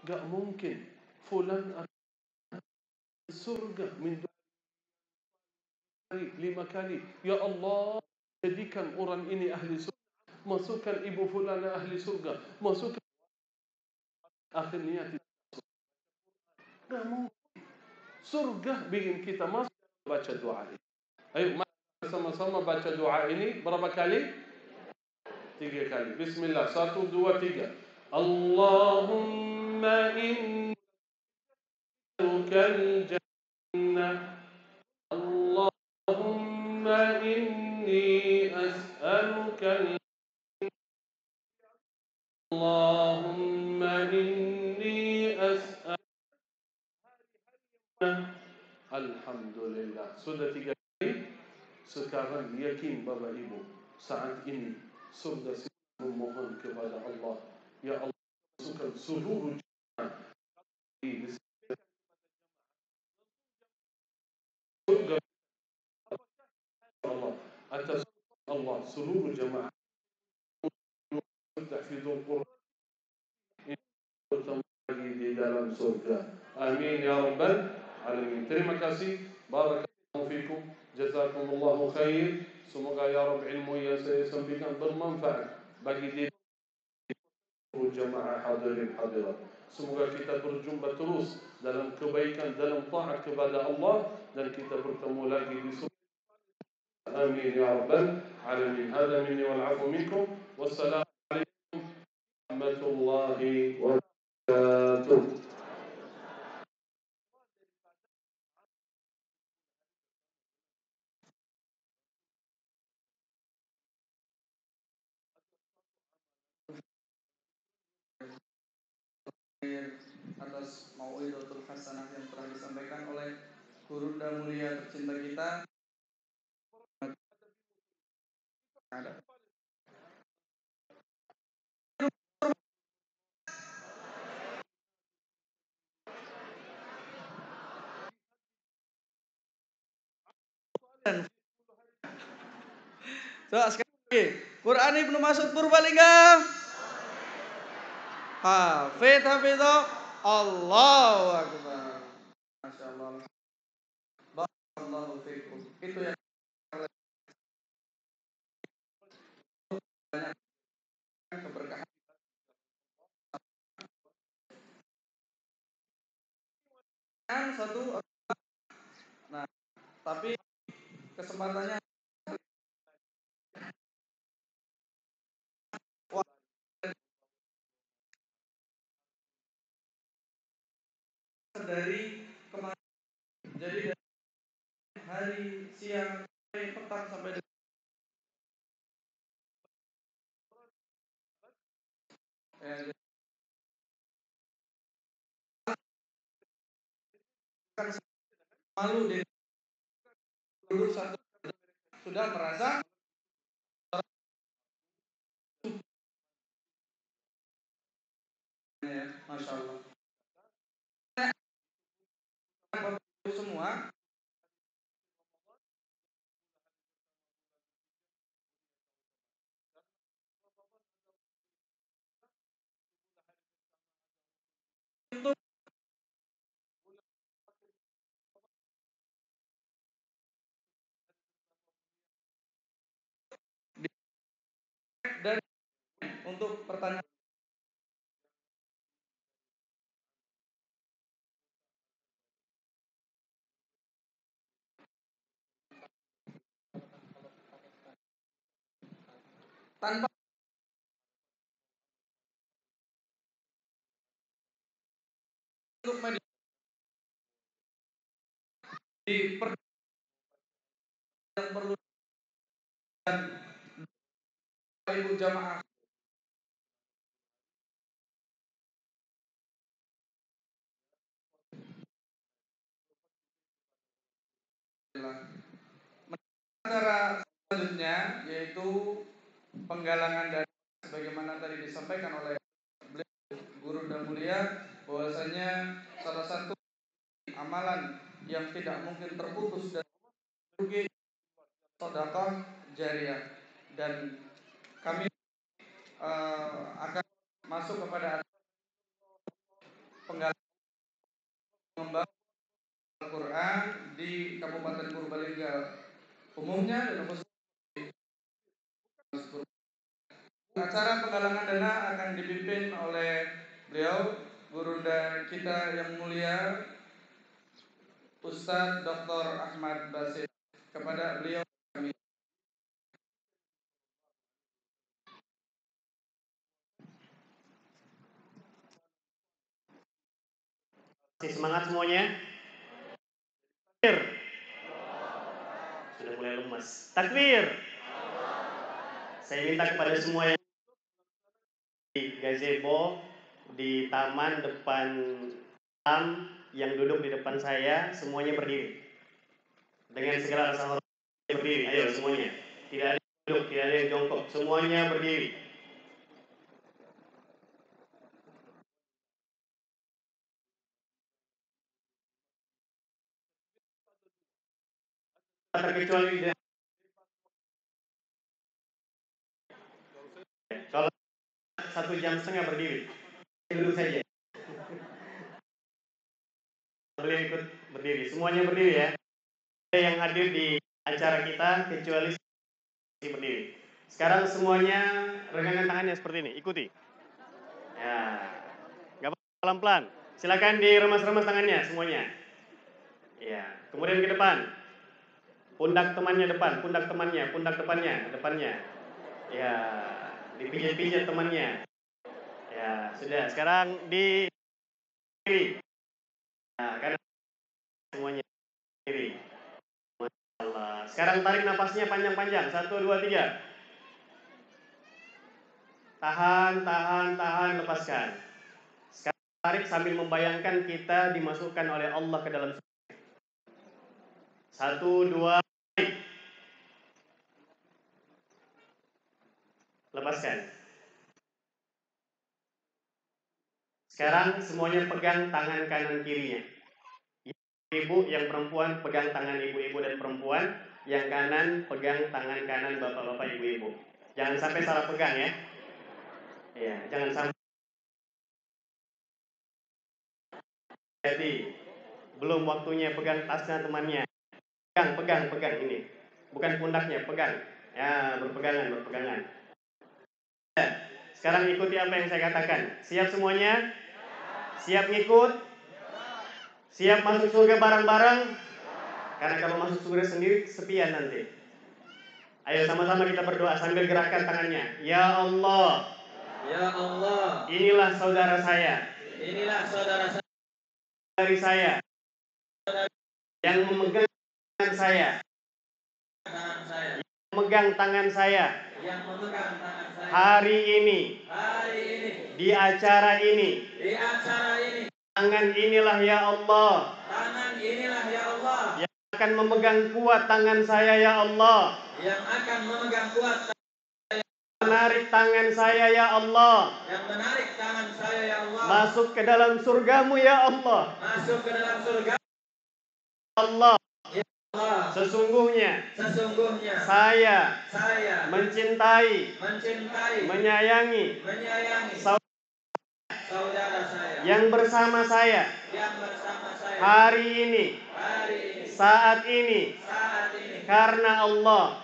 Gak mungkin fulan surga min 5 kali. Ya Allah, jadikan orang ini ahli surga. Masukkan ibu fulana ahli surga. Masukkan akhirnya tidak. Gak mungkin. Surga bikin kita masuk baca doa ini. Ayo sama-sama baca doa ini berapa kali? 3 kali. Bismillah. 1, 2, 3. Allahumma inni al-jannah. Allahumma inni as'aluka Allahumma inni as'aluka. Alhamdulillah. Sudah 3 kali. Sekarang yakin Bapak Ibu, saat ini surga memohon kepada Allah. Ya Allah, masukkan seluruh jemaah di surga Allah. Atas Allah seluruh jemaah tahfidzul Quran bertemu lagi di dalam surga. Amin ya rabbal alamin. Terima kasih. Barakallahu fikum. Jazakumullahu khair. Semoga ya Rabb ilmu yang saya sampaikan bermanfaat bagi diri jamaah hadirin hadirat. Semoga kita berjumpa terus dalam kebaikan, dalam taat kepada Allah, dan kita bertemu lagi di surga. Amin ya rabbal alamin. Hada minni wal afu minkum. Wassalamu alaikum warahmatullahi wabarakatuh. Atas mau'izatul hasanah yang telah disampaikan oleh Gurunda mulia tercinta kita. Coba sekali lagi. Quran Ibnu Mas'ud Purbalingga. Hafidh. Allahu Akbar. Masya Allah. Barakallahu fikum. Itu yang banyak keberkahan. Satu. Nah, tapi kesempatannya dari kemarin. Jadi dari hari, siang, sore, petang sampai dengan malu dengan dulu satu sudah merasa ya, Masya Allah. Semua itu dan untuk pertanyaan tanpa untuk media di yang perlu dan ibu jamaah acara selanjutnya yaitu penggalangan dana sebagaimana tadi disampaikan oleh Guru dan Mulia bahwasanya salah satu amalan yang tidak mungkin terputus dan rugi sedekah jariah, dan kami akan masuk kepada pengembang Al-Quran di Kabupaten Purbalingga umumnya dan khususnya acara penggalangan dana akan dipimpin oleh beliau, gurunda kita yang mulia Ustadz Dr. Ahmad Basir. Kepada beliau kami semangat semuanya. Takbir. Sudah mulai lemas. Takbir. Saya minta kepada semua yang di gazebo, di taman depan yang duduk di depan saya, semuanya berdiri. Dengan segala rasa hormat berdiri. Ayo semuanya. Tidak ada yang duduk, tidak ada yang jongkok. Semuanya berdiri. Terkecuali kalau 1,5 jam berdiri, duduk saja. Boleh ikut berdiri, semuanya berdiri ya. Ada yang hadir di acara kita kecuali berdiri. Sekarang semuanya renggangan tangannya seperti ini, ikuti. Ya, nggak apa-apa, pelan-pelan. Silakan diremas-remas tangannya semuanya. Ya, kemudian ke depan. Pundak temannya depan, pundak temannya, pundak depannya. Ya, dipijat-pijat temannya. Ya, sudah. Sekarang di kiri. Nah, kanan semuanya kiri. Masyaallah. Sekarang tarik napasnya panjang-panjang. 1, 2, 3. Tahan, lepaskan. Sekarang tarik sambil membayangkan kita dimasukkan oleh Allah ke dalam surga. 1, 2, lepaskan. Sekarang semuanya pegang tangan kanan kirinya. Ibu yang perempuan pegang tangan ibu-ibu dan perempuan, yang kanan pegang tangan kanan bapak-bapak ibu-ibu. Jangan sampai salah pegang ya. Ya, jangan sampai. Jadi belum waktunya pegang tasnya temannya. Pegang ini. Bukan pundaknya, pegang. Ya, berpegangan. Sekarang ikuti apa yang saya katakan. Siap semuanya? Siap ngikut? Siap masuk surga bareng-bareng? Karena kalau masuk surga sendiri kesepian nanti. Ayo sama-sama kita berdoa sambil gerakkan tangannya. Ya Allah. Ya Allah. Inilah saudara saya. Dari saya. Yang memegang tangan saya. Yang memegang tangan saya. Hari ini. Di acara ini. Tangan inilah ya Allah. Yang akan memegang kuat tangan saya ya Allah. Menarik tangan saya ya Allah. Masuk ke dalam surgamu ya Allah. Allah. Sesungguhnya saya mencintai, menyayangi saudara saya yang bersama saya hari ini, saat ini, karena Allah.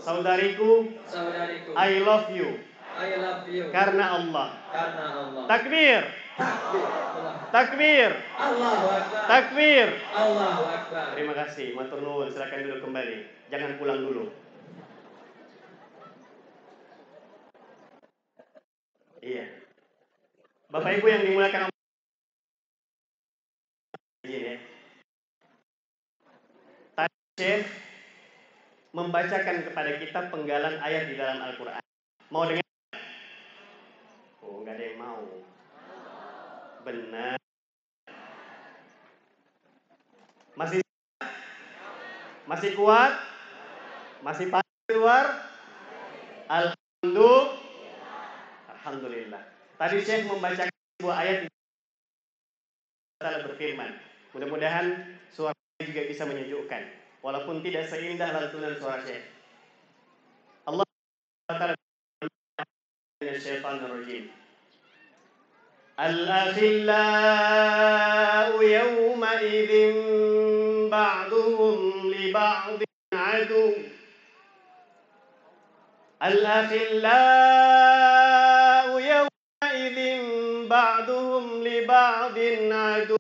Saudariku, I love you. Karena Allah. Takbir. Takbir. Takbir. Terima kasih. Matur nuwun. Silakan duduk kembali. Jangan pulang dulu. Iya. Bapak Ibu yang dimuliakan Allah. Tadi Syekh membacakan kepada kita penggalan ayat di dalam Al-Quran. Mau dengar? Oh, nggak ada yang mau. Benar. Masih kuat? Masih panas keluar? Alhamdulillah. Tadi Syekh membacakan sebuah ayat Allah berfirman. Mudah-mudahan suaranya juga bisa menyejukkan, walaupun tidak seindah lantunan suara Syekh. Allah Taala syaitanir rajim. Al-akhillau yawma idzin ba'duhum li ba'din adu. Al-akhillau yawma idzin ba'duhum li ba'din adu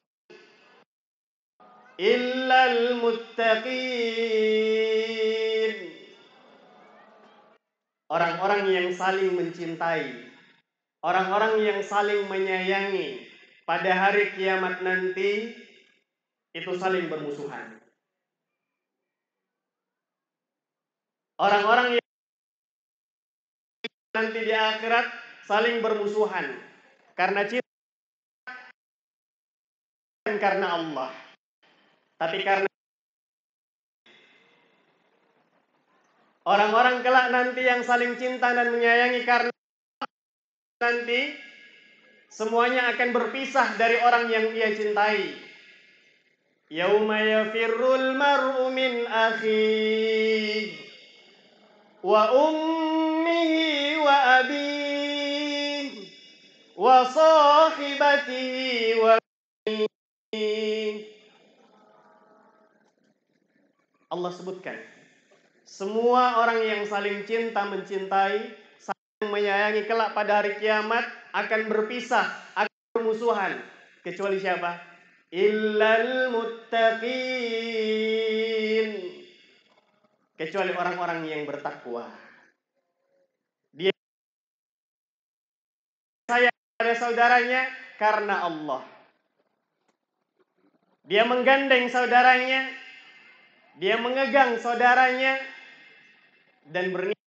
illal muttaqin. Orang-orang yang saling mencintai, orang-orang yang saling menyayangi pada hari kiamat nanti itu saling bermusuhan. Orang-orang yang nanti di akhirat saling bermusuhan karena cinta, bukan karena Allah, tapi karena orang-orang kelak nanti yang saling cinta dan menyayangi karena nanti semuanya akan berpisah dari orang yang ia cintai. Yauma yafirrul mar'u min akhihi wa ummihi wa abihi wa sahibatihi wa banihi. Allah sebutkan semua orang yang saling cinta mencintai, saling menyayangi kelak pada hari kiamat akan berpisah, akan bermusuhan. Kecuali siapa? Illal muttaqin. Kecuali orang-orang yang bertakwa. Dia sayang pada saudaranya karena Allah. Dia menggandeng saudaranya, dia mengegang saudaranya dan berniat.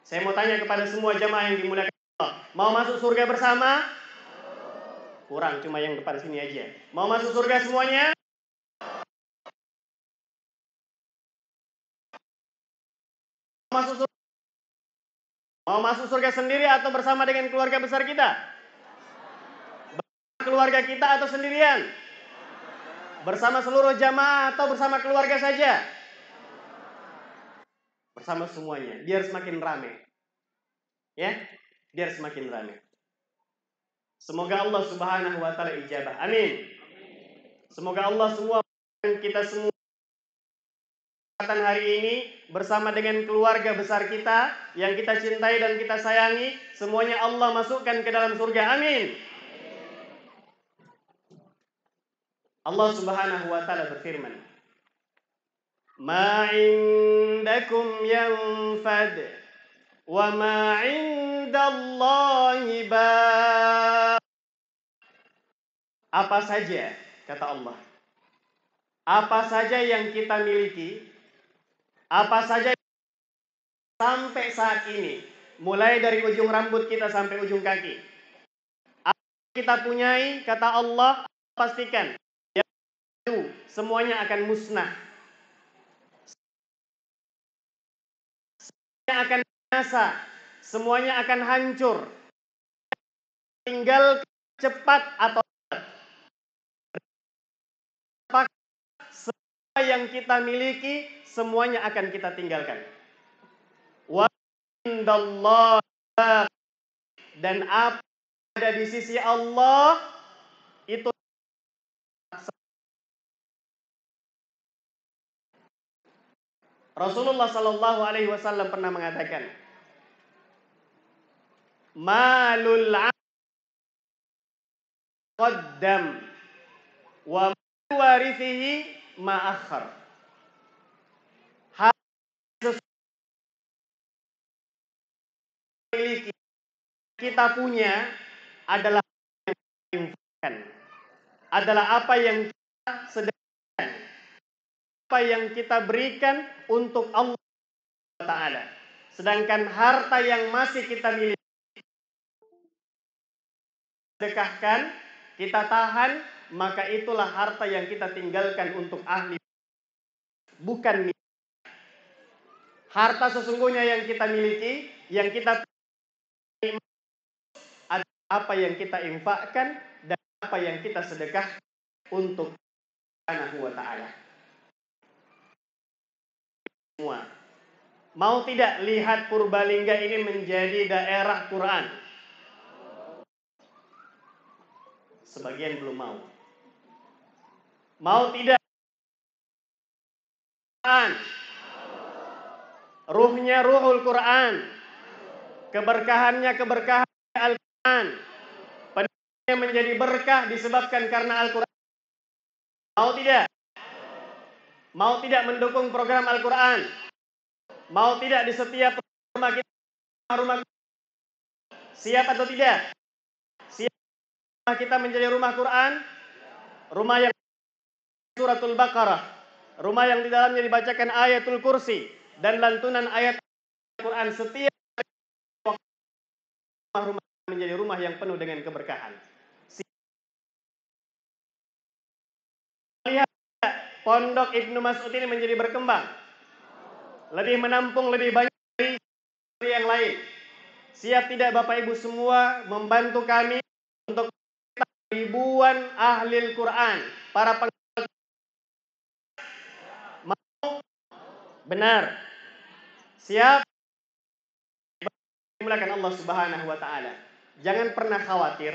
Saya mau tanya kepada semua jamaah yang dimuliakan Allah, mau masuk surga bersama? Kurang, cuma yang depan sini aja. Mau masuk surga semuanya? Mau masuk surga sendiri atau bersama dengan keluarga besar kita? Bersama keluarga kita atau sendirian? Bersama seluruh jamaah atau bersama keluarga saja? Bersama semuanya, biar semakin ramai. Ya, biar semakin ramai. Semoga Allah Subhanahu wa taala ijabah. Amin. Semoga Allah semua kita semua hari ini bersama dengan keluarga besar kita yang kita cintai dan kita sayangi, semuanya Allah masukkan ke dalam surga. Amin. Allah Subhanahu wa taala berfirman, "Ma 'indakum yanfad wa ma 'indallahi ba." Apa saja, kata Allah, apa saja yang kita miliki, apa saja sampai saat ini, mulai dari ujung rambut kita sampai ujung kaki, apa yang kita punyai, kata Allah, pastikan semuanya akan musnah, semuanya akan binasa, semuanya akan hancur, tinggal cepat atau lambat, semua yang kita miliki semuanya akan kita tinggalkan. Wa indallah, dan apa yang ada di sisi Allah itu. Rasulullah Sallallahu Alaihi Wasallam pernah mengatakan, malul qaddam wa warithihi ma'akhar. Milik kita punya adalah yang kita infakkan, adalah apa yang kita sedekahkan, apa yang kita berikan untuk Allah Ta'ala. Sedangkan harta yang masih kita miliki, sedekahkan, kita tahan, maka itulah harta yang kita tinggalkan untuk ahli, bukan milik. Harta sesungguhnya yang kita miliki, yang kita adalah apa yang kita infakkan dan apa yang kita sedekah untuk Allah Subhanahu wa Ta'ala. Semua Mau tidak lihat Purbalingga ini menjadi daerah Quran? Sebagian belum mau. Mau tidak Quran? Ruhnya ruhul Quran. Keberkahannya keberkahan Al-Quran. Pendidikannya menjadi berkah disebabkan karena Al-Quran. Mau tidak? Mau tidak mendukung program Al-Quran? Mau tidak di setiap rumah kita siap atau tidak? Siap rumah kita menjadi rumah Quran? Rumah yang suratul Baqarah, rumah yang di dalamnya dibacakan ayatul kursi dan lantunan ayat Al-Quran setiap rumah menjadi rumah yang penuh dengan keberkahan. Lihat pondok Ibnu Mas'ud ini menjadi berkembang, lebih menampung lebih banyak dari yang lain. Siap tidak Bapak Ibu semua membantu kami untuk ribuan ahli Quran, para mau? Benar. Siap? Dimuliakan Allah Subhanahu wa taala. Jangan pernah khawatir.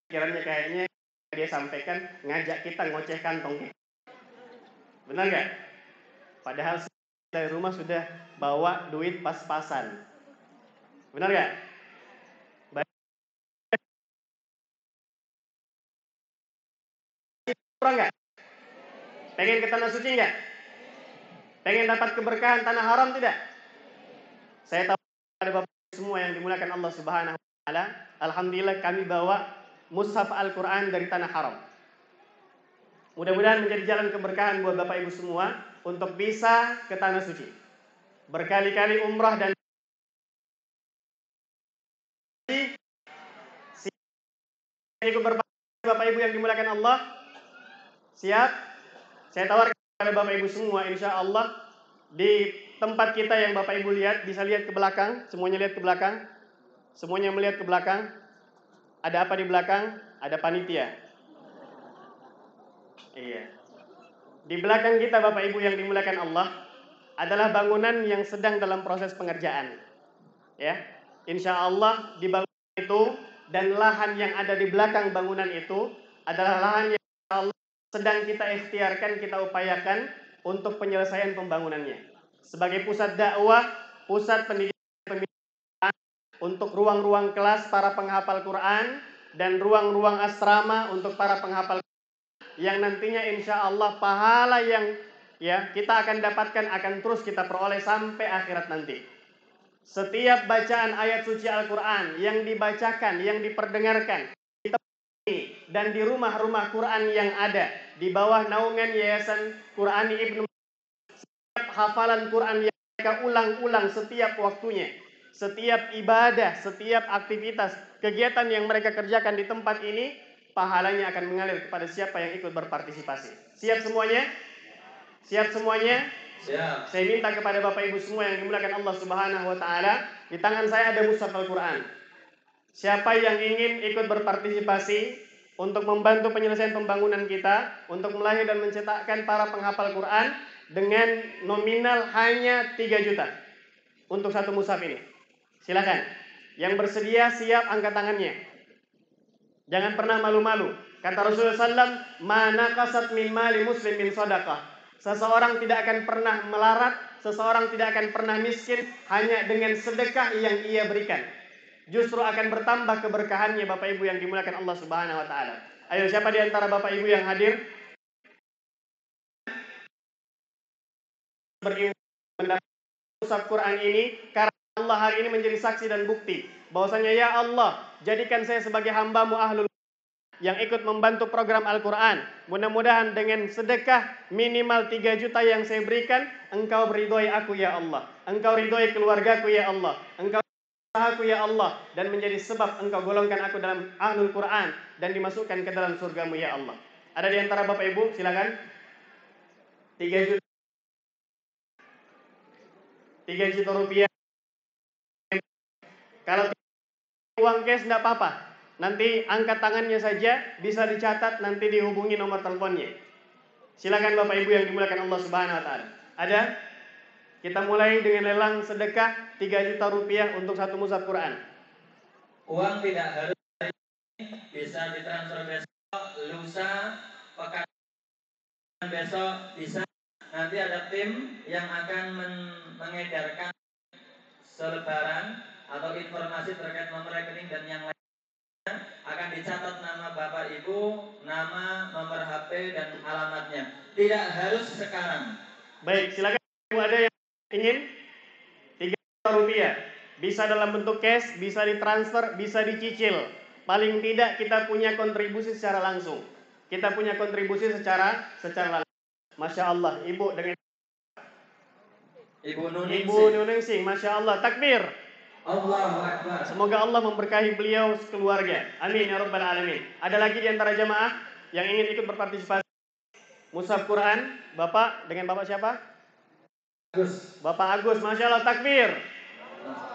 Kiranya kayaknya dia sampaikan ngajak kita ngoceh kantong kita. Benar nggak? Padahal dari rumah sudah bawa duit pas-pasan. Benar nggak? Kurang nggak? Pengen ke tanah suci nggak? Pengen dapat keberkahan tanah haram tidak? Saya tahu ada Bapak semua yang dimuliakan Allah Subhanahu wa taala. Alhamdulillah kami bawa mushaf Al-Quran dari tanah haram. Mudah-mudahan menjadi jalan keberkahan buat Bapak Ibu semua untuk bisa ke tanah suci. Berkali-kali umrah dan ikut berpartisipasi Bapak Ibu yang dimuliakan Allah. Siap? Saya tawarkan kepada Bapak Ibu semua, insya Allah di tempat kita yang Bapak Ibu lihat, bisa lihat ke belakang, semuanya lihat ke belakang. Semuanya melihat ke belakang. Ada apa di belakang? Ada panitia. Iya. Di belakang kita Bapak Ibu yang dimuliakan Allah adalah bangunan yang sedang dalam proses pengerjaan. Ya. Insya Allah di bangunan itu dan lahan yang ada di belakang bangunan itu adalah lahan yang Allah sedang kita ikhtiarkan, kita upayakan untuk penyelesaian pembangunannya. Sebagai pusat dakwah, pusat pendidikan untuk ruang-ruang kelas para penghafal Quran dan ruang-ruang asrama untuk para penghafal yang nantinya insya Allah pahala yang kita akan dapatkan akan terus kita peroleh sampai akhirat nanti. Setiap bacaan ayat suci Al-Quran yang dibacakan, yang diperdengarkan dan di rumah-rumah Quran yang ada di bawah naungan Yayasan Qurani Ibnu, setiap hafalan Quran yang mereka ulang-ulang setiap waktunya, setiap ibadah, setiap aktivitas, kegiatan yang mereka kerjakan di tempat ini, pahalanya akan mengalir kepada siapa yang ikut berpartisipasi. Siap semuanya? Siap semuanya? Siap. Saya minta kepada Bapak Ibu semua yang dimuliakan Allah Subhanahu wa taala, di tangan saya ada mushaf Al-Quran. Siapa yang ingin ikut berpartisipasi untuk membantu penyelesaian pembangunan kita, untuk melahir dan mencetakkan para penghafal Quran dengan nominal hanya 3 juta untuk satu mushaf ini. Silakan. Yang bersedia siap angkat tangannya. Jangan pernah malu-malu. Kata Rasulullah SAW, "Mana kasat min mali muslimin sadaqah." Seseorang tidak akan pernah melarat, seseorang tidak akan pernah miskin hanya dengan sedekah yang ia berikan. Justru akan bertambah keberkahannya Bapak Ibu yang dimuliakan Allah Subhanahu wa taala. Ayo, siapa di antara Bapak Ibu yang hadir mendapat mushaf Quran ini karena Allah hari ini menjadi saksi dan bukti bahwasanya ya Allah, jadikan saya sebagai hamba-Mu ahlul yang ikut membantu program Al-Quran. Mudah-mudahan dengan sedekah minimal 3 juta yang saya berikan, Engkau ridhoi aku ya Allah, Engkau ridhoi keluargaku ya Allah, Engkau aku ya Allah, dan menjadi sebab Engkau golongkan aku dalam ahlul Quran dan dimasukkan ke dalam surgamu ya Allah. Ada di antara Bapak Ibu? Silakan. 3 juta. 3 juta rupiah. Kalau uang cash enggak apa-apa. nanti angkat tangannya saja, bisa dicatat, nanti dihubungi nomor teleponnya. Silakan Bapak Ibu yang dimuliakan Allah Subhanahu wa taala. Ada? Kita mulai dengan lelang sedekah 3 juta rupiah untuk satu mushaf Quran. Uang tidak harus bisa ditransfer besok, lusa, pekan besok bisa. Nanti ada tim yang akan mengedarkan selebaran atau informasi terkait nomor rekening dan yang lainnya, akan dicatat nama Bapak Ibu, nama, nomor HP dan alamatnya. Tidak harus sekarang. Baik, silakan Ibu, ada yang ingin 3 juta rupiah. Bisa dalam bentuk cash, bisa ditransfer, bisa dicicil. Paling tidak kita punya kontribusi secara langsung. Kita punya kontribusi secara langsung. Masya Allah, Ibu dengan Ibu Nuningsing, Masya Allah, takbir. Allahu Akbar. Semoga Allah memberkahi beliau sekeluarga. Amin ya rabbal alamin. Ada lagi di antara jamaah yang ingin ikut berpartisipasi mushaf Quran? Bapak dengan Bapak siapa? Agus. Bapak Agus, Masya Allah, takbir.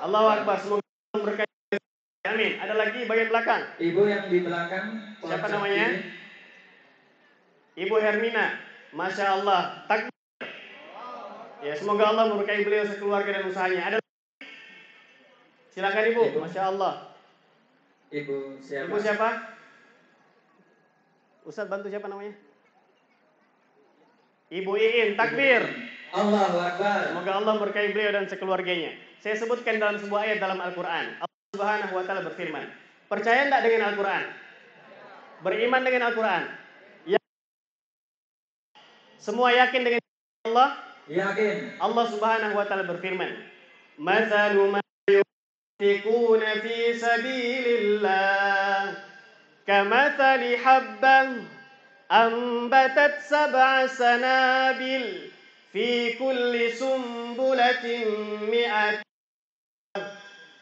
Allahu Akbar, semoga Allah memberkahi. Amin. Ada lagi bagian belakang. Ibu yang di belakang. Siapa namanya? Ibu Hermina. Masya Allah, takbir. Ya, semoga Allah memberkahi beliau sekeluarga dan usahanya. Ada lagi? Silakan Ibu. Masya Allah. Ibu siapa? Ibu siapa? Ustaz bantu siapa namanya? Ibu Iin, takbir. Allahu Akbar. Semoga Allah memberkahi beliau dan sekeluarganya. Saya sebutkan dalam sebuah ayat dalam Al-Quran. Allah Subhanahu wa taala berfirman, percaya enggak dengan Al-Quran? Beriman dengan Al-Quran? Semua yakin dengan Allah? Yakin. Allah Subhanahu wa taala berfirman, "Mathalu ma yunfiquna fi sabilillah kamathali habbah ambatat sab'a sanabil fi kulli sumbulatin mi'at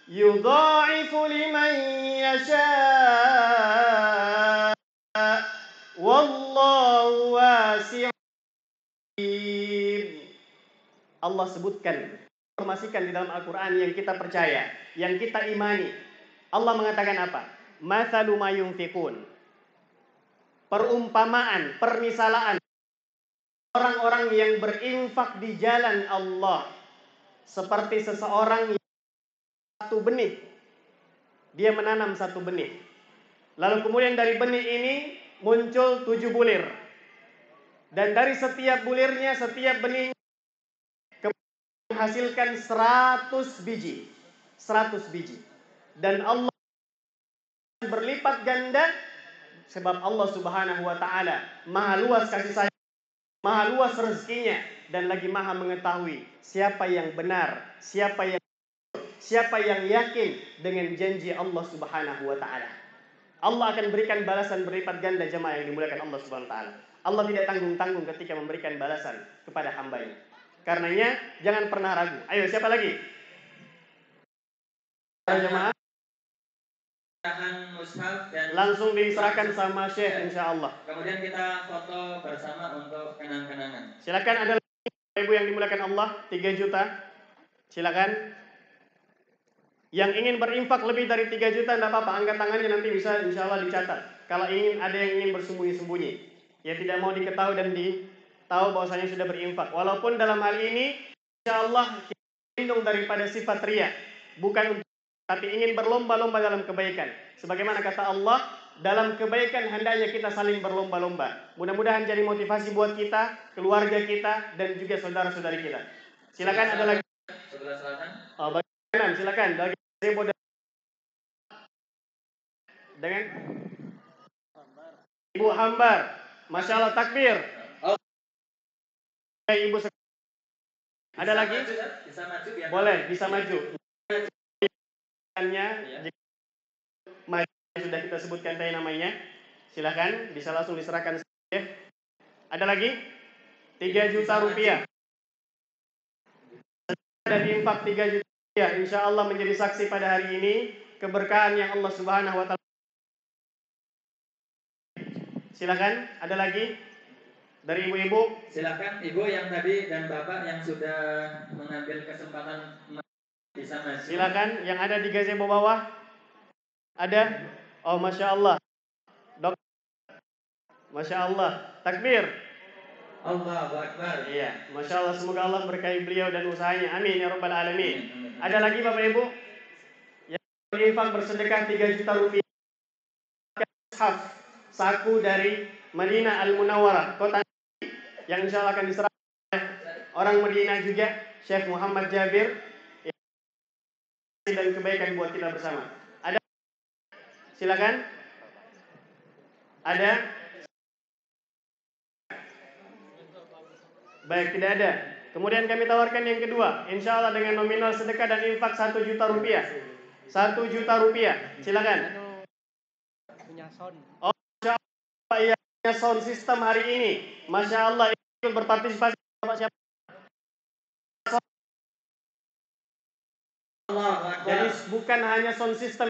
yudha'ifu liman yasha' wallahu wasi'un." Allah sebutkan, informasikan di dalam Al-Quran yang kita percaya, yang kita imani. Allah mengatakan apa? Mathalu ma yunfiqun. Perumpamaan, permisalaan orang-orang yang berinfak di jalan Allah seperti seseorang yang satu benih. Dia menanam satu benih. Lalu kemudian dari benih ini muncul 7 bulir. Dan dari setiap bulirnya, setiap benih menghasilkan 100 biji. 100 biji. Dan Allah berlipat ganda sebab Allah Subhanahu wa taala Maha luas kasih sayang, Maha luas rezekinya, dan lagi Maha mengetahui siapa yang benar, siapa yang yakin dengan janji Allah Subhanahu wa taala. Allah akan berikan balasan berlipat ganda jemaah yang dimuliakan Allah Subhanahu wa taala. Allah tidak tanggung-tanggung ketika memberikan balasan kepada hamba-Nya. Karenanya jangan pernah ragu. Ayo, siapa lagi? Jemaah langsung diserahkan sama Syekh insyaallah. Kemudian kita foto bersama untuk kenang-kenangan. Silakan, ada lagi Ibu yang dimuliakan Allah, 3 juta. Silakan. Yang ingin berinfak lebih dari 3 juta tidak apa-apa, angkat tangannya, nanti bisa insyaallah dicatat. Kalau ada yang ingin bersembunyi-sembunyi, ya tidak mau diketahui dan tahu bahwasanya sudah berinfak. Walaupun dalam hal ini insyaallah kita lindung daripada sifat riya, bukan tapi ingin berlomba-lomba dalam kebaikan. Sebagaimana kata Allah, dalam kebaikan hendaknya kita saling berlomba-lomba. Mudah-mudahan jadi motivasi buat kita, keluarga kita, dan juga saudara-saudari kita. Silakan, ada lagi. Sebelah selatan. Oh, bagian silakan. Dengan Ibu Hambar. Masya Allah, takbir. Ibu ada lagi? Bisa maju, boleh, bisa maju. Sudah kita sebutkan tadi namanya. Silakan, bisa langsung diserahkan. Ada lagi? 3 juta rupiah. Dan infak 3 juta rupiah. Insya Allah menjadi saksi pada hari ini keberkahan yang Allah Subhanahu wa taala. Silakan, ada lagi dari ibu-ibu? Silakan Ibu yang tadi dan Bapak yang sudah mengambil kesempatan bisa maju. Silakan, yang ada di gazebo bawah. Ada? Oh, Masya Allah. Dok, Masya Allah. Takbir. Allahu Akbar. Iya, Masya Allah. Semoga Allah berkahi beliau dan usahanya. Amin ya Rabbal Alamin. Ada lagi Bapak Ibu yang berinfak bersedekah 3 juta rupiah. Saku dari Madinah Al-Munawwarah, kota yang insya Allah akan diserahkan oleh orang Madinah juga, Syekh Muhammad Jabir, dan kebaikan buat kita bersama. Ada? Silakan. Ada? Baik, tidak ada. Kemudian kami tawarkan yang kedua, insya Allah dengan nominal sedekah dan infak 1 juta rupiah. 1 juta rupiah. Silakan. Oh, Masya Allah, ya, sound system hari ini. Masya Allah, ikut berpartisipasi. Bapak siapa? Jadi bukan hanya sound system,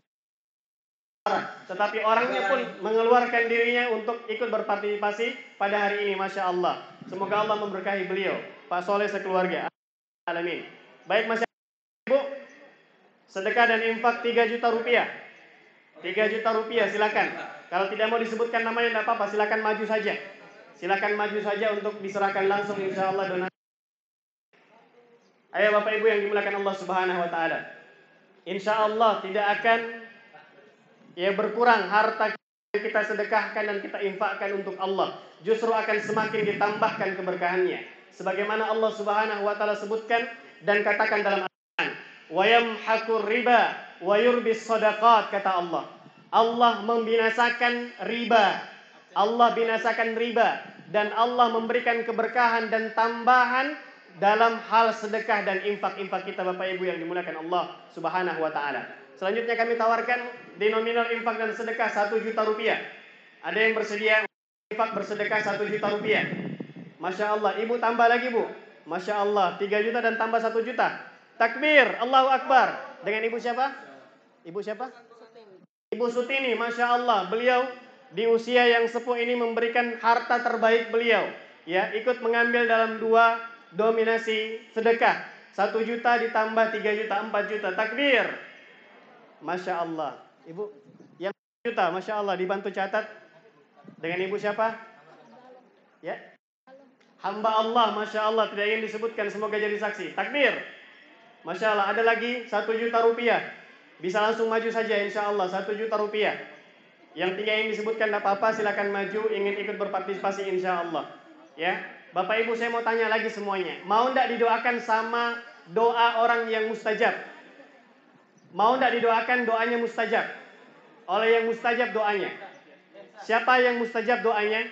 tetapi orangnya pun mengeluarkan dirinya untuk ikut berpartisipasi pada hari ini. Masya Allah. Semoga Allah memberkahi beliau, Pak Soleh sekeluarga. Alamin. Baik Masya Allah, Ibu, sedekah dan infak 3 juta rupiah. 3 juta rupiah, silakan. Kalau tidak mau disebutkan namanya tidak apa-apa, silakan maju saja. Silakan maju saja untuk diserahkan langsung insya Allah donasi. Ayo Bapak Ibu yang dimuliakan Allah Subhanahu wa taala. Insya Allah tidak akan berkurang harta yang kita sedekahkan dan kita infakkan untuk Allah. Justru akan semakin ditambahkan keberkahannya. Sebagaimana Allah Subhanahu wa taala sebutkan dan katakan dalam Al-Qur'an, "Wa yamhaqur riba wa yurbis shadaqat," kata Allah. Allah membinasakan riba. Allah binasakan riba dan Allah memberikan keberkahan dan tambahan dalam hal sedekah dan infak-infak kita Bapak Ibu yang dimuliakan Allah Subhanahu wa taala. Selanjutnya kami tawarkan di nominal infak dan sedekah 1 juta rupiah. Ada yang bersedia infak bersedekah 1 juta rupiah? Masya Allah, Ibu tambah lagi Bu. Masya Allah, 3 juta dan tambah 1 juta. Takbir, Allahu Akbar. Dengan Ibu siapa? Ibu siapa? Ibu Sutini, Masya Allah. Beliau di usia yang sepuh ini memberikan harta terbaik beliau. Ya, ikut mengambil dalam 2 dominasi sedekah. 1 juta ditambah 3 juta, 4 juta. Takbir. Masya Allah. Ibu yang 1 juta, Masya Allah, dibantu catat. Dengan Ibu siapa? Ya. Hamba Allah, Masya Allah, tidak ingin disebutkan, semoga jadi saksi. Takbir. Masya Allah, ada lagi 1 juta rupiah. Bisa langsung maju saja insya Allah, 1 juta rupiah. Yang tidak ingin disebutkan tidak apa-apa, silakan maju, ingin ikut berpartisipasi insya Allah. Ya, Bapak Ibu saya mau tanya lagi semuanya. Mau tidak didoakan sama doa orang yang mustajab? Mau tidak didoakan doanya mustajab? Oleh yang mustajab doanya. Siapa yang mustajab doanya?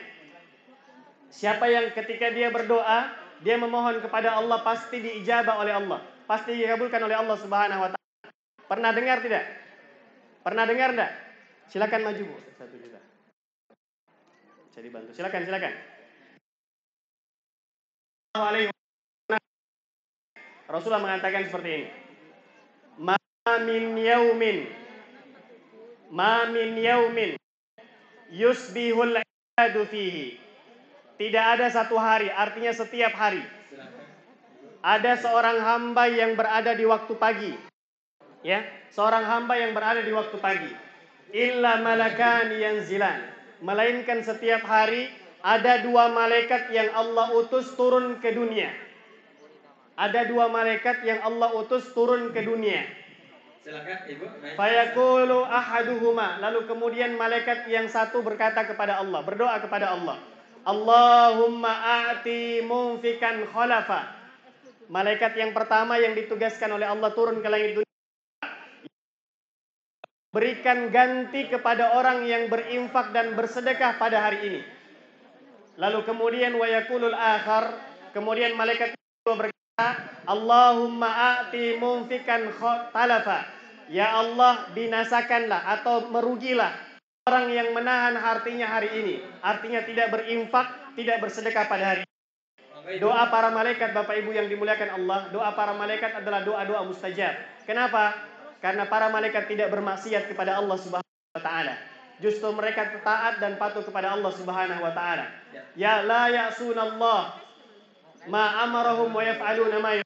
Siapa yang ketika dia berdoa, dia memohon kepada Allah pasti diijabah oleh Allah, pasti dikabulkan oleh Allah Subhanahu wa taala. Pernah dengar tidak? Pernah dengar tidak? Silakan maju Bu, 1 juta. Saya dibantu. Silakan. Rasulullah mengatakan seperti ini. Ma min yaumin yusbihul ibadu fihi. Tidak ada satu hari, artinya setiap hari. Ada seorang hamba yang berada di waktu pagi. Ya, seorang hamba yang berada di waktu pagi. Illa malakan yanzilan. Melainkan setiap hari ada 2 malaikat yang Allah utus turun ke dunia. Ada 2 malaikat yang Allah utus turun ke dunia. Silakan Ibu. Fayaqulu ahaduhuma. Lalu kemudian malaikat yang satu berkata kepada Allah, berdoa kepada Allah. Allahumma a'ti munfikan khalafa. Malaikat yang pertama yang ditugaskan oleh Allah turun ke langit dunia. Berikan ganti kepada orang yang berinfak dan bersedekah pada hari ini. Lalu kemudian wa yaqulul akhar, kemudian malaikat kedua berkata, Allahumma a'ti munfikan talafa. Ya Allah, binasakanlah atau merugilah orang yang menahan hartinya hari ini. Artinya tidak berinfak, tidak bersedekah pada hari ini. Doa para malaikat Bapak Ibu yang dimuliakan Allah, doa para malaikat adalah doa-doa mustajab. Kenapa? Karena para malaikat tidak bermaksiat kepada Allah Subhanahu wa taala. Justru mereka taat dan patuh kepada Allah Subhanahu wa taala. Ya la ya'sunallah ma amarahum wa yaf'aluna ma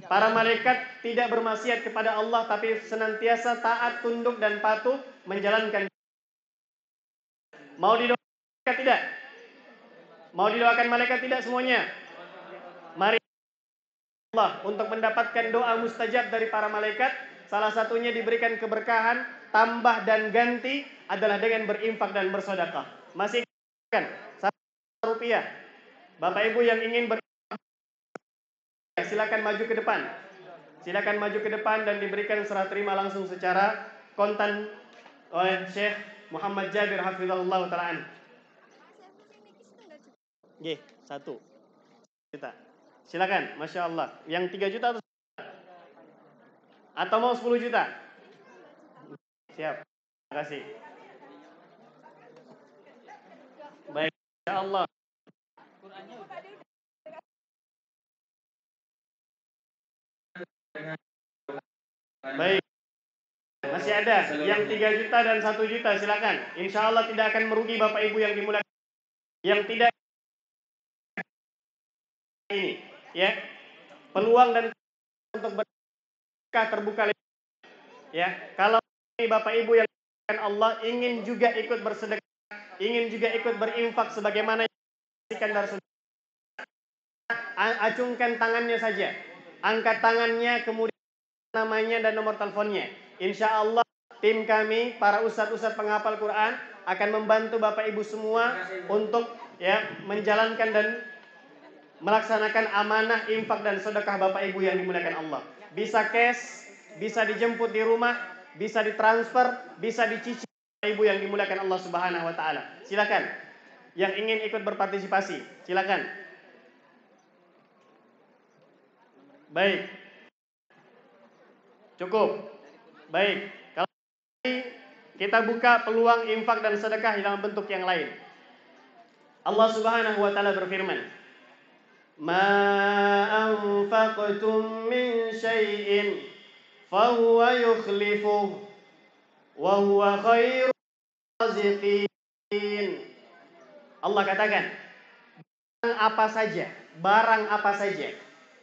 Para malaikat tidak bermaksiat kepada Allah, tapi senantiasa taat, tunduk, dan patuh menjalankan. Mau didoakan malaikat tidak? Mau didoakan malaikat tidak semuanya? Mari Allah untuk mendapatkan doa mustajab dari para malaikat. Salah satunya diberikan keberkahan, tambah dan ganti adalah dengan berinfak dan bersedekah. Masih kan? Rp1. Bapak Ibu yang ingin silakan maju ke depan. Silakan maju ke depan dan diberikan serah terima langsung secara kontan oleh Syekh Muhammad Jabir hafizahullah ta'ala. G, 1 juta. Silakan, Masya Allah. Yang 3 juta atau mau 10 juta? Siap. Terima kasih. Baik, Masya Allah. Baik. Masih ada yang 3 juta dan 1 juta, silakan. Insya Allah tidak akan merugi Bapak Ibu yang dimulakan. Yang tidak ini, ya. Peluang dan untuk berkah terbuka. Ya, kalau Bapak Ibu yang Allah ingin juga ikut bersedekah, ingin juga ikut berinfak sebagaimana yang dikatakan dari saudara, acungkan tangannya saja. Angkat tangannya, kemudian namanya dan nomor teleponnya. Insya Allah tim kami, para ustadz-ustadz penghafal Quran akan membantu Bapak Ibu semua untuk ya menjalankan dan melaksanakan amanah infak dan sedekah Bapak Ibu yang dimuliakan Allah. Bisa cash, bisa dijemput di rumah, bisa ditransfer, bisa dicicil Bapak Ibu yang dimuliakan Allah Subhanahu wa taala. Silakan. Yang ingin ikut berpartisipasi, silakan. Baik. Cukup. Baik. Kalau kita buka peluang infak dan sedekah dalam bentuk yang lain. Allah Subhanahu wa taala berfirman, "Ma anfaqtum min syai'in fahuwa yukhlifuh wa huwa khairur raziqin." Allah katakan, barang apa saja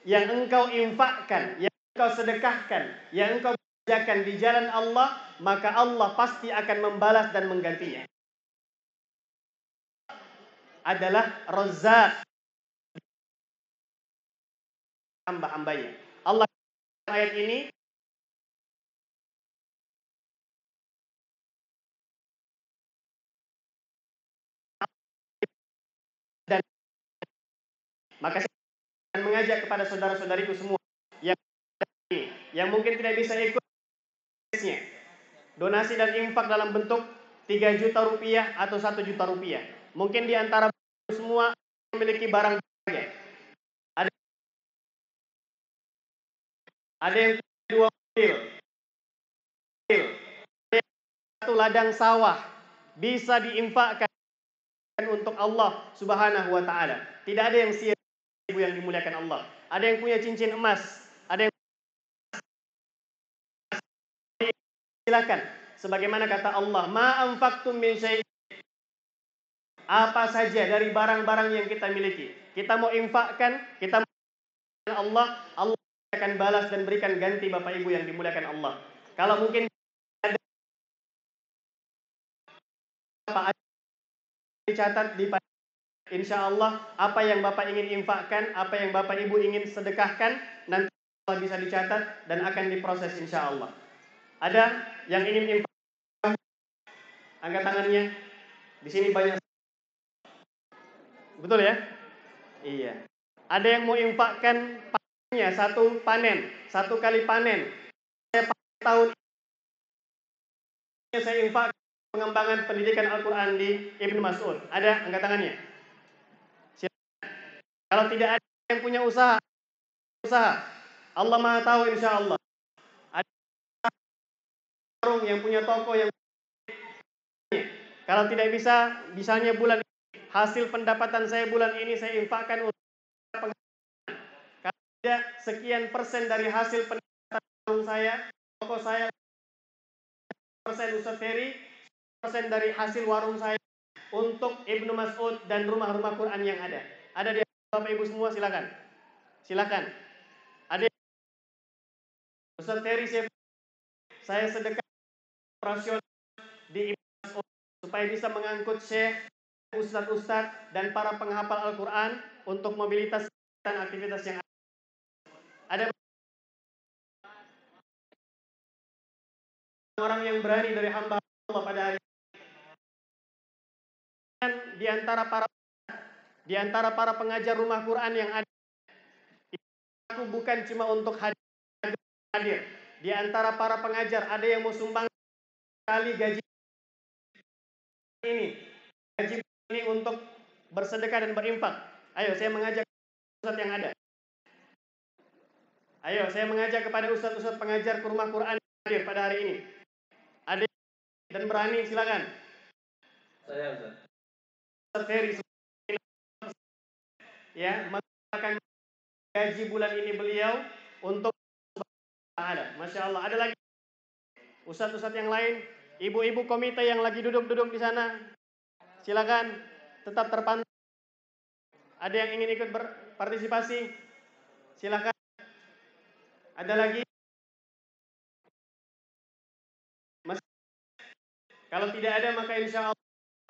yang engkau infakkan, yang engkau sedekahkan, yang engkau kerjakan di jalan Allah, maka Allah pasti akan membalas dan menggantinya. Adalah Razzaq, hamba-hambanya. Allah ayat ini dan maka saya akan mengajak kepada saudara-saudariku semua yang mungkin tidak bisa ikut donasi dan infak dalam bentuk 3 juta rupiah atau 1 juta rupiah. Mungkin di antara semua memiliki barang berharga. Ada yang 2 mobil, satu ladang sawah, bisa diinfakkan untuk Allah Subhanahu wa taala. Tidak ada yang sia Ibu yang dimuliakan Allah. Ada yang punya cincin emas, ada yang silakan. Sebagaimana kata Allah, "Ma anfaqtum min syai'." Apa saja dari barang-barang yang kita miliki, kita mau infakkan, kita mau Allah akan balas dan berikan ganti Bapak Ibu yang dimuliakan Allah. Kalau mungkin ada apa dicatat di insya Allah apa yang Bapak ingin infakkan, apa yang Bapak Ibu ingin sedekahkan, nanti Allah bisa dicatat dan akan diproses insya Allah. Ada yang ingin infakkan? Angkat tangannya. Di sini banyak. Betul ya? Iya. Ada yang mau infakkan panennya, satu kali panen. Saya tahun ini saya infak pengembangan pendidikan Al-Quran di Ibnu Mas'ud. Ada? Angkat tangannya. Kalau tidak ada yang punya usaha, Allah Maha tahu insya Allah. Ada warung yang punya toko yang kalau tidak bisa, misalnya bulan ini, hasil pendapatan saya bulan ini saya infakkan untuk penghasilan. Kalau tidak, sekian persen dari hasil pendapatan warung saya, toko saya, persen Ustaz Ferry, persen dari hasil warung saya untuk Ibnu Mas'ud dan rumah-rumah Quran yang ada. Ada di Bapak Ibu semua, silakan. Silakan. Ada Ustaz Ferry saya sedekah operasional di Ibnu supaya bisa mengangkut syekh, ustaz-ustaz dan para penghafal Al-Quran untuk mobilitas dan aktivitas yang ada. Orang yang berani dari hamba Allah pada hari ini, di antara para pengajar rumah Quran yang ada, aku bukan cuma untuk hadir. Di antara para pengajar ada yang mau sumbang kali gaji ini untuk bersedekah dan berinfak. Ayo saya mengajak ustaz yang ada. Ayo saya mengajak kepada ustaz-ustaz pengajar ke rumah Quran hadir pada hari ini. Ada dan berani, silakan. Saya Ustaz. Ustaz Ferry ya, menggunakan gaji bulan ini beliau untuk ada. Masya Allah. Ada lagi ustaz-ustaz yang lain, ibu-ibu komite yang lagi duduk-duduk di sana, silakan tetap terpantau. Ada yang ingin ikut berpartisipasi, silakan. Ada lagi? Kalau tidak ada maka insya Allah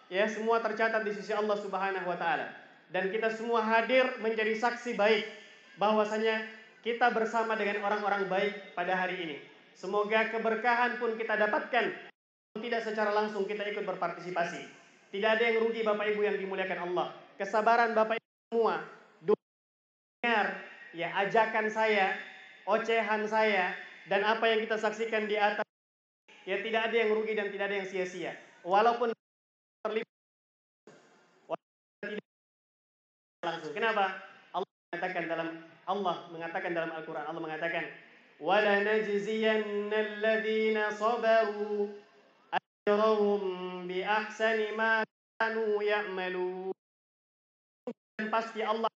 ya semua tercatat di sisi Allah Subhanahu wa taala. Dan kita semua hadir menjadi saksi baik bahwasanya kita bersama dengan orang-orang baik pada hari ini. Semoga keberkahan pun kita dapatkan, tidak secara langsung kita ikut berpartisipasi. Tidak ada yang rugi Bapak Ibu yang dimuliakan Allah. Kesabaran Bapak Ibu semua, dengar ya ajakan saya, ocehan saya, dan apa yang kita saksikan di atas, ya tidak ada yang rugi dan tidak ada yang sia-sia. Walaupun terlibat langsung. Kenapa? Allah mengatakan dalam Al-Quran, Allah mengatakan, وَلَا نَجْزِيَنَّ الَّذِينَ صَبَرُوا أَجْرَهُمْ بِأَحْسَنِ مَا كَانُوا يَعْمَلُونَ. Dan pasti Allah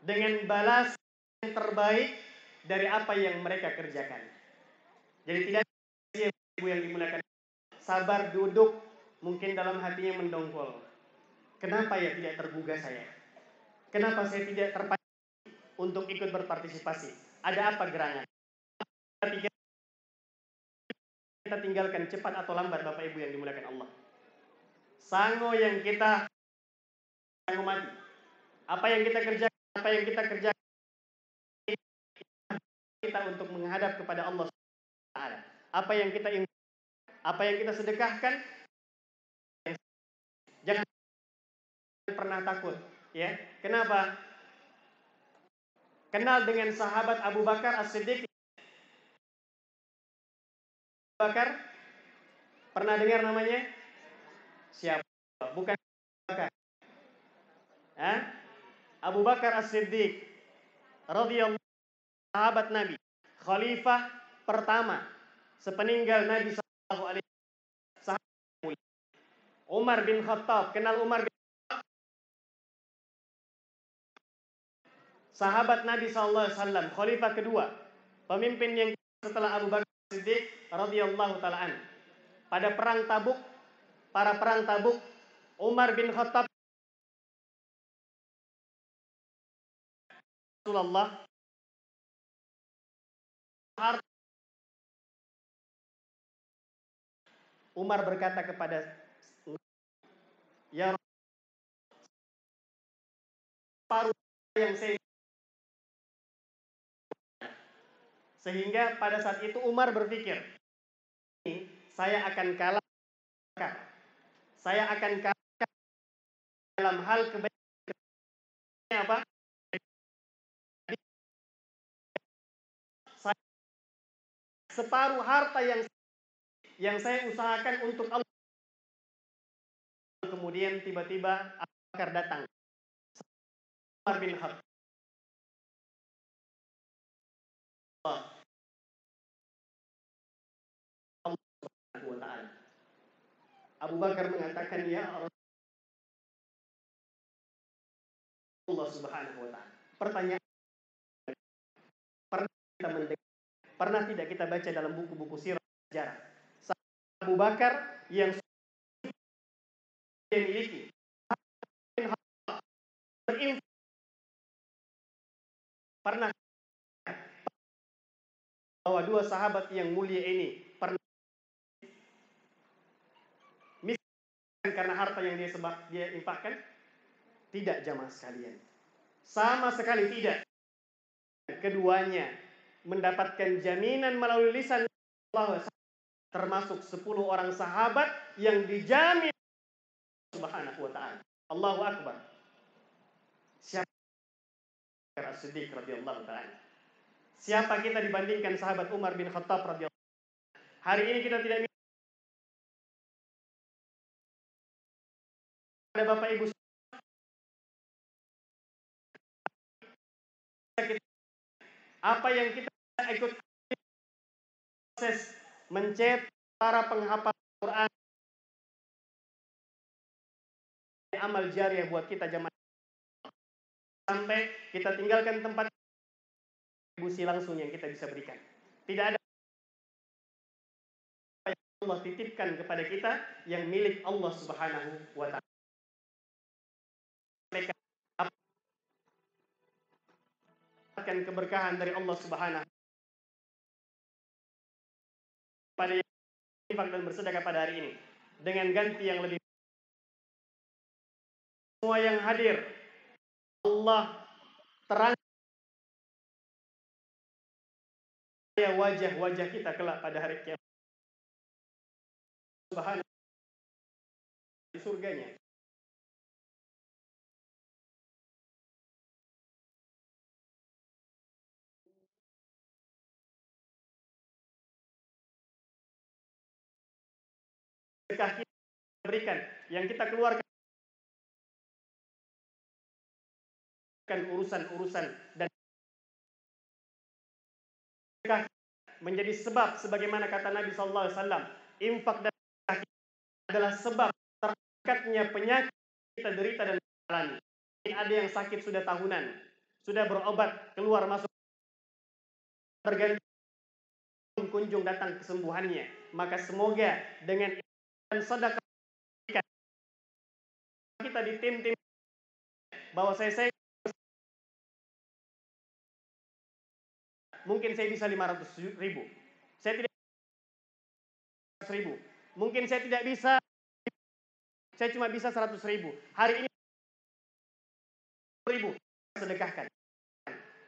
dengan balas yang terbaik dari apa yang mereka kerjakan. Jadi tidak ada ibu yang dimuliakan, sabar duduk, mungkin dalam hatinya mendongkol. Kenapa ya tidak tergugah saya? Kenapa saya tidak terpancing untuk ikut berpartisipasi? Ada apa gerangan? Kita tinggalkan cepat atau lambat Bapak Ibu yang dimuliakan Allah. Sango yang kita sango mati. Apa yang kita kerjakan, kita untuk menghadap kepada Allah Taala. Apa yang kita ingin, apa yang kita sedekahkan, jangan pernah takut, ya. Kenapa? Kenal dengan sahabat Abu Bakar As-Siddiq. Abu Bakar, pernah dengar namanya? Siapa? Bukan Abu Bakar. Abu Bakar As-Siddiq radhiyallahu, sahabat Nabi, khalifah pertama sepeninggal Nabi sallallahu alaihi wasallam. Umar bin Khattab, kenal Umar bin Khattab? Sahabat Nabi sallallahu alaihi wasallam, khalifah kedua, pemimpin yang setelah Abu Bakar Siddiq radhiyallahu taala an. Pada perang Tabuk, Umar bin Khattab Rasulullah Umar berkata kepada ya paruh yang saya, sehingga pada saat itu Umar berpikir, saya akan kalah dalam hal kebaikan. Apa? Separuh harta yang saya usahakan untuk Allah. Kemudian tiba-tiba Abu Bakar datang. Umar bin Khattab. Allah Subhanahu wa taala. Abu Bakar mengatakan, ya Allah Subhanahu wa taala. Pertanyaan, pernah tidak kita baca dalam buku-buku sirah sejarah Abu Bakar yang memiliki Pernah bahwa dua sahabat yang mulia ini pernah miskin karena harta yang dia infakkan? Tidak, jamaah sekalian. Sama sekali tidak. Keduanya mendapatkan jaminan melalui lisan Allah, termasuk 10 orang sahabat yang dijamin Subhanahu wa ta'ala. Allahu Akbar. Siapa As-Siddiq radhiyallahu ta'ala? Siapa kita dibandingkan sahabat Umar bin Khattab radhiyallahu ta'ala? Hari ini kita tidak ada Bapak Ibu apa yang kita ikut proses mencetak para penghafal Quran, amal jariah buat kita jamaah, sampai kita tinggalkan tempat kontribusi langsung yang kita bisa berikan. Tidak ada yang Allah titipkan kepada kita yang milik Allah Subhanahu wa ta'ala. Mereka dapatkan keberkahan dari Allah Subhanahu pada yang infak dan bersedekah pada hari ini dengan ganti yang lebih. Semua yang hadir Allah terang wajah-wajah kita kelak pada hari kiamat. Subhanahu di surganya. Sedekah kita berikan, yang kita keluarkan urusan-urusan dan sedekah menjadi sebab, sebagaimana kata Nabi SAW, infak dan sedekah adalah sebab terangkatnya penyakit kita derita dan alami. Ada yang sakit sudah tahunan, sudah berobat, keluar masuk, tergantung kunjung datang kesembuhannya. Maka semoga dengan dan sedekah kita di tim-tim bahwa saya mungkin saya bisa 500.000, saya tidak 100.000, mungkin saya tidak bisa, saya cuma bisa 100.000. Hari ini 1.000 sedekahkan.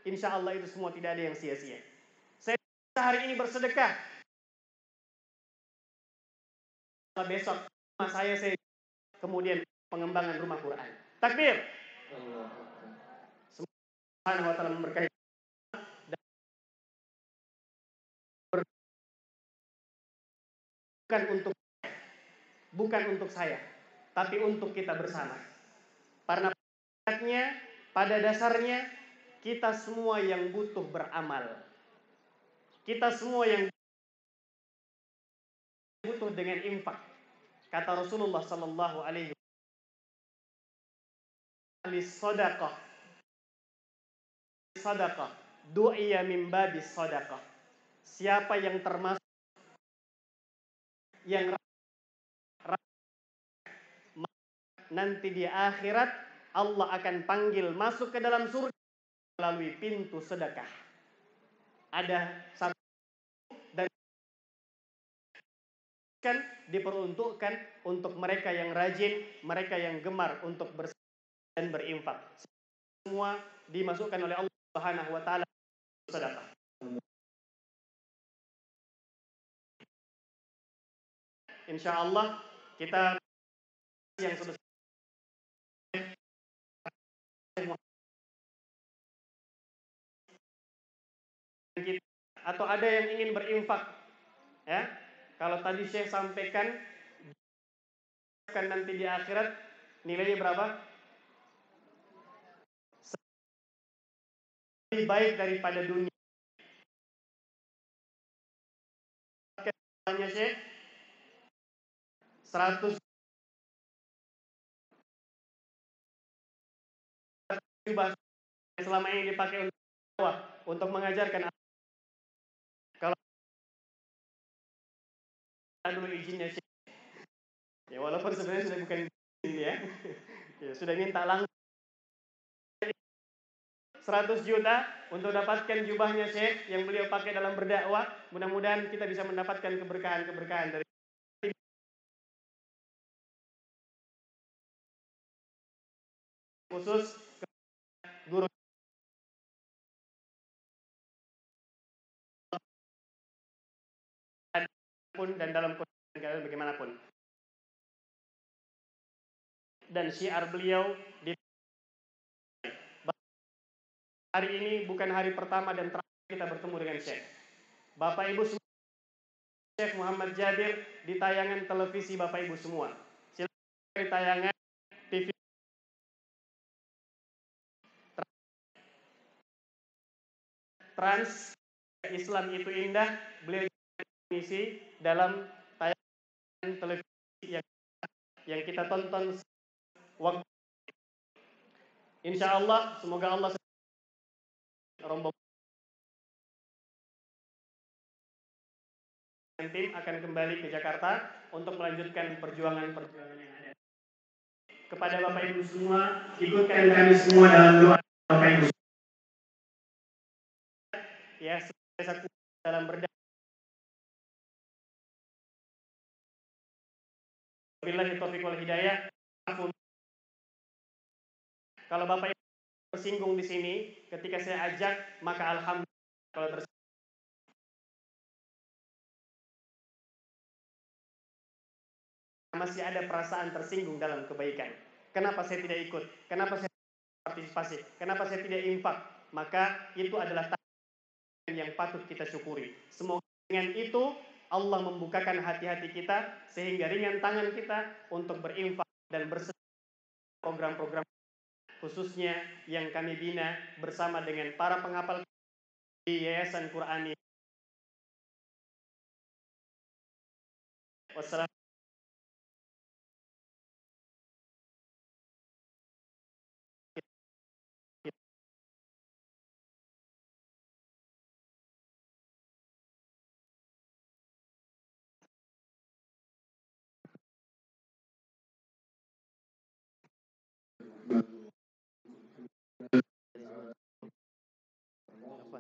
Insya Allah itu semua tidak ada yang sia-sia. Saya bisa hari ini bersedekah, besok rumah saya kemudian pengembangan rumah Quran. Takbir. Subhanahu wa ta'ala memberkahi bukan untuk saya, tapi untuk kita bersama. Karena pada dasarnya kita semua yang butuh beramal. Kita semua yang butuh dengan infak. Kata Rasulullah sallallahu alaihi wasallam, sadaqah du'iya min babis sadaqah. Siapa yang termasuk yang nanti di akhirat Allah akan panggil masuk ke dalam surga melalui pintu sedekah. Ada satu dan kan diperuntukkan untuk mereka yang rajin, mereka yang gemar untuk bersedekah dan berinfak. Semua dimasukkan oleh Allah Subhanahu wa ta'ala sedekah. Insya Allah kita yang sebesar atau ada yang ingin berinfak, ya. Kalau tadi Syekh sampaikan kan nanti di akhirat nilainya berapa? Lebih baik daripada dunia. Katanya Syekh 100 selama ini dipakai untuk mengajarkan. Kalau dulu izinnya Syekh, ya walaupun sebenarnya sudah bukan ini ya, ya sudah minta langsung 100 juta untuk dapatkan jubahnya Syekh yang beliau pakai dalam berdakwah. Mudah-mudahan kita bisa mendapatkan keberkahan-keberkahan dari khusus guru pun dan dalam keadaan bagaimanapun. Dan syiar beliau di hari ini bukan hari pertama dan terakhir kita bertemu dengan Syekh. Bapak Ibu semua, Syekh Muhammad Jabir di tayangan televisi Bapak Ibu semua. Silakan di tayangan TV Trans Islam itu indah, beliau mengisi dalam tayangan televisi yang kita tonton waktu. Insya Allah, semoga Allah rombongan tim akan kembali ke Jakarta untuk melanjutkan perjuangan-perjuangan yang ada. Kepada Bapak Ibu semua, ikutkan kami semua dalam doa Bapak Ibu. Ya, saya dalam berdakwah. Billahi taufiq wal hidayah. Kalau Bapak Ibu tersinggung di sini ketika saya ajak, maka alhamdulillah. Kalau masih ada perasaan tersinggung dalam kebaikan, kenapa saya tidak ikut? Kenapa saya tidak partisipasi? Kenapa saya tidak infak? Maka itu adalah yang patut kita syukuri. Semoga dengan itu Allah membukakan hati-hati kita sehingga ringan tangan kita untuk berinfak dan bersedekah program-program khususnya yang kami bina bersama dengan para penghafal di Yayasan Qur'ani. Wassalamualaikum.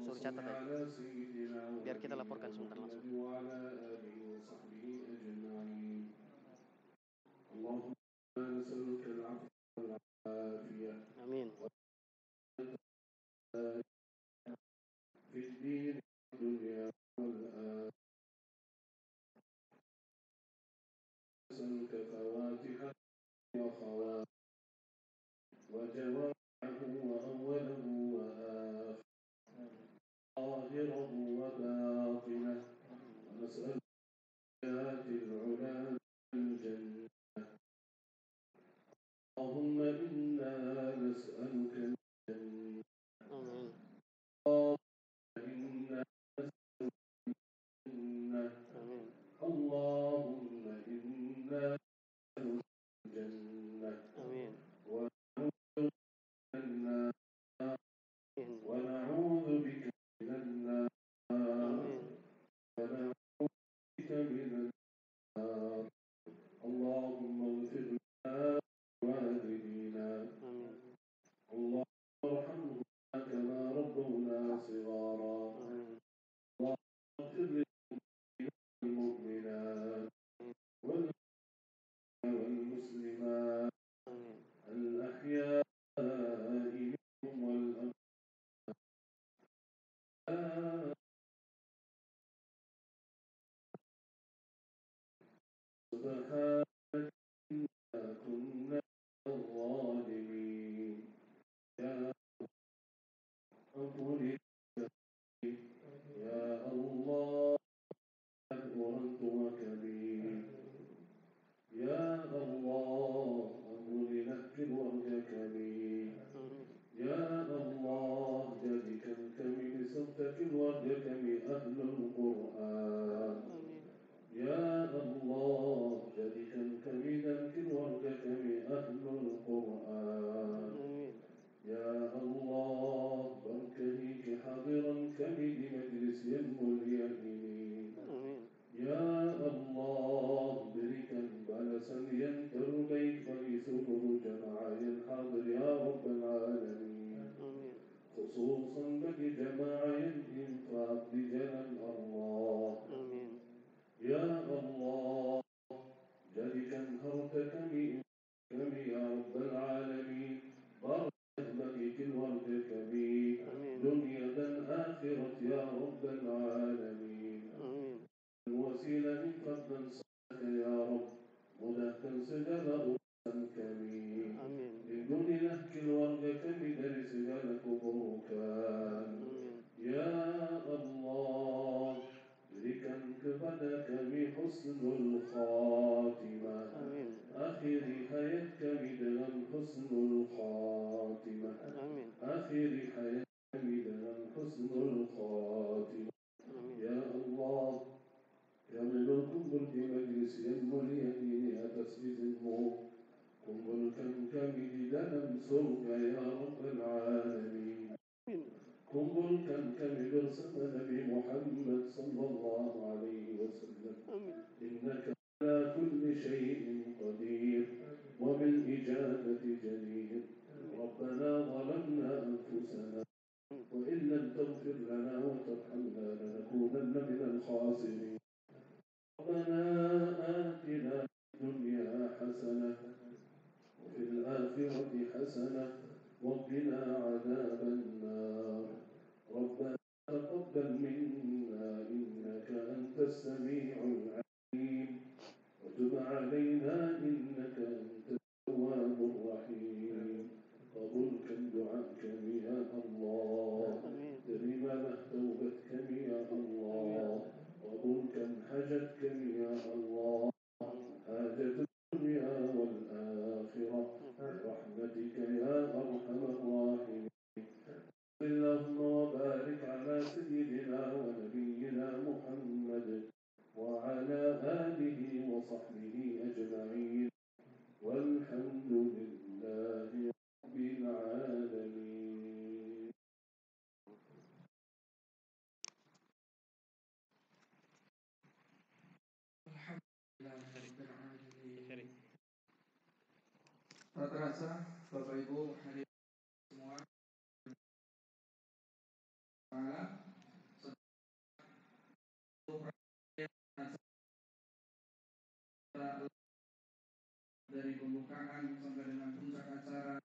Suruh catat ya. Biar kita laporkan sebentar langsung. Amin. خصوصا bagi jamaah yang infak di jalan Allah. Ya Allah, jadikan harta kami ya Rabbal Alamin barakah bagi keluarga kami dunia dan akhirat ya Rabbal Alamin. Wasilah infak dan sedekah ya Rabb, mudahkan segala urusan kami. Lindungilah keluarga kami dari segala keburukan. Ya Allah, berikan kepada kami husnul khatimah. Akhiri hayat kami dengan husnul khatimah. Akhiri hayat kami dengan husnul khatimah. Ya Allah, kami berkumpul di majlis yang mulia ini atas izinmu. Kumpulkan kami di dalam surga ya Rabbal Alamin. Kumpulkan kami bersama Nabi Muhammad sallallahu alaihi wasallam. Innaka ala kulli syai'in qadir wa bil ijabati jadir. Rabbana zalamna anfusana wa in lam taghfir lana wa tarhamna lanakunanna minal khasirin. Rabbana atina fid dunya hasanah وفي الآخرة حسنة وقنا عذاب النار. ربنا تقبل منا إنك أنت السميع العليم وتب علينا إنك أنت التواب الرحيم. قبولك دعاءك يا الله، تريما توبتك يا الله، قبولك حاجتك يا الله، حاجة الدنيا والآخرة برحمتك يا أرحم الراحمين. اللهم وبارك على سيدنا ونبينا محمد وعلى آله وصحبه أجمعين والحمد لله رب العالمين. Tak terasa Bapak Ibu hadirin semua dari pembukaan sampai dengan puncak acara